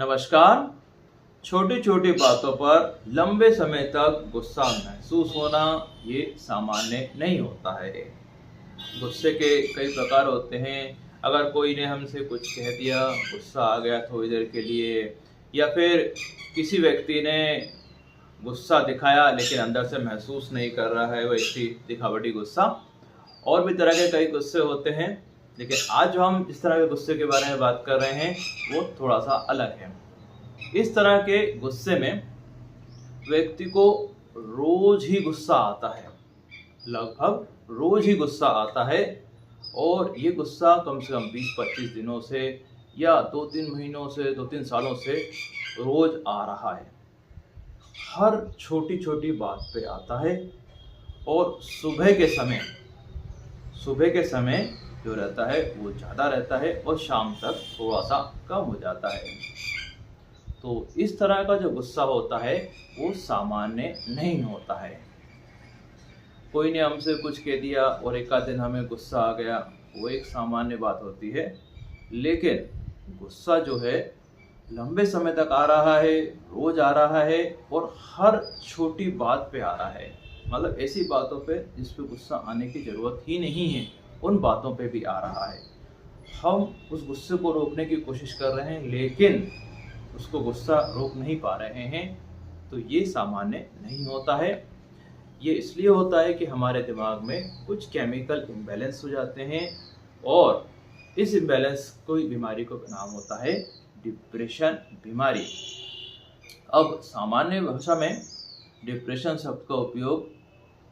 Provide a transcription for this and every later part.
नमस्कार। छोटी छोटी बातों पर लंबे समय तक गुस्सा महसूस होना ये सामान्य नहीं होता है। गुस्से के कई प्रकार होते हैं। अगर कोई ने हमसे कुछ कह दिया, गुस्सा आ गया थोड़ी देर के लिए, या फिर किसी व्यक्ति ने गुस्सा दिखाया लेकिन अंदर से महसूस नहीं कर रहा है, वो ऐसी दिखावटी गुस्सा। और भी तरह के कई गुस्से होते हैं, लेकिन आज जो हम जिस तरह के गुस्से के बारे में बात कर रहे हैं वो थोड़ा सा अलग है। इस तरह के गुस्से में व्यक्ति को रोज ही गुस्सा आता है, लगभग रोज ही गुस्सा आता है। और ये गुस्सा कम से कम 20-25 दिनों से या 2-3 महीनों से 2-3 सालों से रोज आ रहा है। हर छोटी छोटी बात पे आता है। और सुबह के समय जो रहता है वो ज़्यादा रहता है और शाम तक थोड़ा सा कम हो जाता है। तो इस तरह का जो गुस्सा होता है वो सामान्य नहीं होता है। कोई ने हमसे कुछ कह दिया और एक आध दिन हमें गुस्सा आ गया, वो एक सामान्य बात होती है। लेकिन गुस्सा जो है लंबे समय तक आ रहा है, रोज आ रहा है और हर छोटी बात पे आ रहा है। मतलब ऐसी बातों पे जिस पे गुस्सा आने की ज़रूरत ही नहीं है, उन बातों पे भी आ रहा है। हम उस गुस्से को रोकने की कोशिश कर रहे हैं लेकिन उसको गुस्सा रोक नहीं पा रहे हैं। तो ये सामान्य नहीं होता है। ये इसलिए होता है कि हमारे दिमाग में कुछ केमिकल इम्बैलेंस हो जाते हैं और इस इम्बैलेंस कोई बीमारी को नाम होता है डिप्रेशन बीमारी। अब सामान्य भाषा में डिप्रेशन शब्द का उपयोग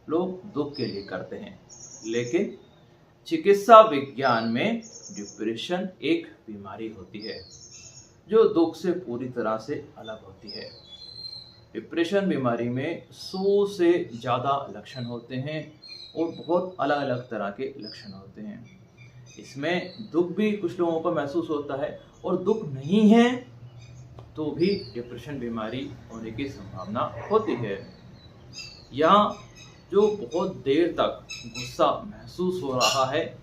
लोग दुख के लिए करते हैं, लेकिन चिकित्सा विज्ञान में डिप्रेशन एक बीमारी होती है जो दुख से पूरी तरह से अलग होती है। डिप्रेशन बीमारी में 100 से ज़्यादा लक्षण होते हैं और बहुत अलग अलग तरह के लक्षण होते हैं। इसमें दुख भी कुछ लोगों को महसूस होता है और दुख नहीं है तो भी डिप्रेशन बीमारी होने की संभावना होती है। यहाँ जो बहुत देर तक गुस्सा महसूस हो रहा है,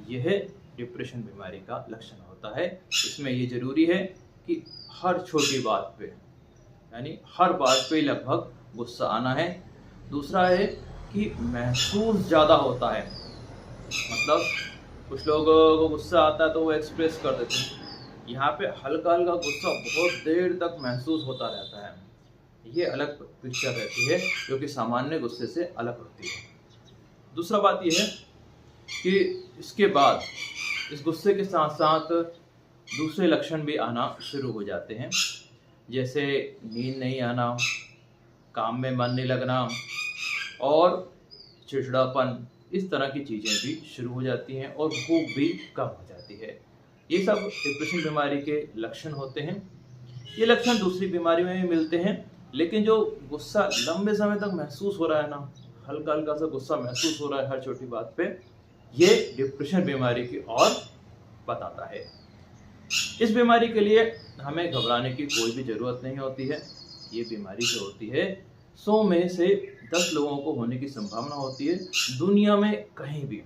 यह डिप्रेशन बीमारी का लक्षण होता है। इसमें ये जरूरी है कि हर छोटी बात पे, यानी हर बात पे लगभग गुस्सा आना है। दूसरा है कि महसूस ज़्यादा होता है, मतलब कुछ लोगों को गुस्सा आता है तो वो एक्सप्रेस कर देते हैं। यहाँ पे हल्का हल्का गुस्सा बहुत देर तक महसूस होता रहता है। ये अलग पिक्चर रहती है जो कि सामान्य गुस्से से अलग होती है। दूसरा बात यह है कि इसके बाद इस गुस्से के साथ साथ दूसरे लक्षण भी आना शुरू हो जाते हैं, जैसे नींद नहीं आना, काम में मन नहीं लगना और चिड़चिड़ापन। इस तरह की चीज़ें भी शुरू हो जाती हैं और भूख भी कम हो जाती है। ये सब डिप्रेशन बीमारी के लक्षण होते हैं। ये लक्षण दूसरी बीमारी में भी मिलते हैं, लेकिन जो गुस्सा लंबे समय तक महसूस हो रहा है ना, हल्का हल्का सा गुस्सा महसूस हो रहा है हर छोटी बात पे, ये डिप्रेशन बीमारी की ओर बताता है। इस बीमारी के लिए हमें घबराने की कोई भी ज़रूरत नहीं होती है। ये बीमारी जो होती है 100 में से 10 लोगों को होने की संभावना होती है दुनिया में कहीं भी।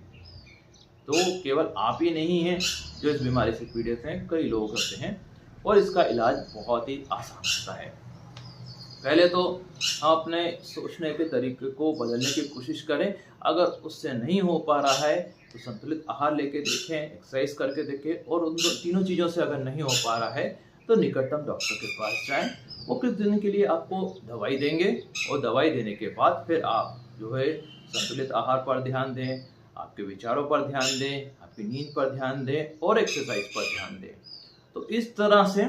तो केवल आप ही नहीं हैं जो इस बीमारी से पीड़ित हैं, कई लोग होते हैं और इसका इलाज बहुत ही आसान होता है। पहले तो हम अपने सोचने के तरीके को बदलने की कोशिश करें। अगर उससे नहीं हो पा रहा है तो संतुलित आहार लेके देखें, एक्सरसाइज करके देखें, और उन तीनों चीज़ों से अगर नहीं हो पा रहा है तो निकटतम डॉक्टर के पास जाएं। वो कुछ दिन के लिए आपको दवाई देंगे और दवाई देने के बाद फिर आप जो है संतुलित आहार पर ध्यान दें, आपके विचारों पर ध्यान दें, आपकी नींद पर ध्यान दें और एक्सरसाइज पर ध्यान दें। तो इस तरह से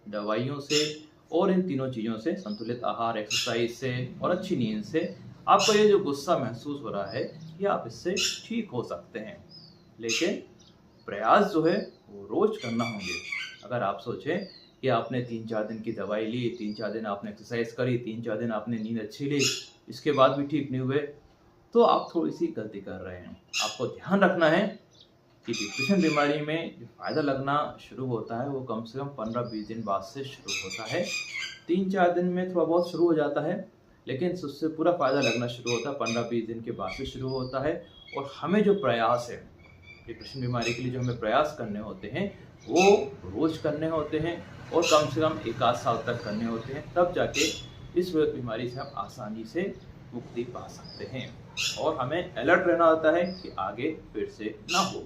दवाइयों से और इन तीनों चीज़ों से, संतुलित आहार, एक्सरसाइज से और अच्छी नींद से, आपका ये जो गुस्सा महसूस हो रहा है ये आप इससे ठीक हो सकते हैं। लेकिन प्रयास जो है वो रोज़ करना होंगे। अगर आप सोचें कि आपने 3-4 दिन की दवाई ली, 3-4 दिन आपने एक्सरसाइज करी, 3-4 दिन आपने नींद अच्छी ली, इसके बाद भी ठीक नहीं हुए, तो आप थोड़ी सी गलती कर रहे हैं। आपको ध्यान रखना है कि डिप्रेशन बीमारी में जो फ़ायदा लगना शुरू होता है वो कम से कम 15-20 दिन बाद से शुरू होता है। 3-4 दिन में थोड़ा बहुत शुरू हो जाता है, लेकिन उससे पूरा फ़ायदा लगना शुरू होता है 15-20 दिन के बाद से शुरू होता है। और हमें जो प्रयास है डिप्रेशन बीमारी के लिए, जो हमें प्रयास करने होते हैं वो रोज़ करने होते हैं। और कम से कम 1 आध साल तक करने होते हैं, तब जाके इस बीमारी से हम आसानी से मुक्ति पा सकते हैं। और हमें अलर्ट रहना होता है कि आगे फिर से ना हो।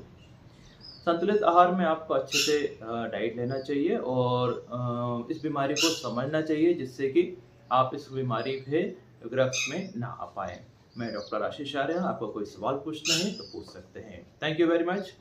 संतुलित आहार में आपको अच्छे से डाइट लेना चाहिए और इस बीमारी को समझना चाहिए, जिससे कि आप इस बीमारी से ग्रस्त में ना आ पाएँ। मैं डॉक्टर आशीष आर्य, आपको कोई सवाल पूछना है तो पूछ सकते हैं। Thank you very much.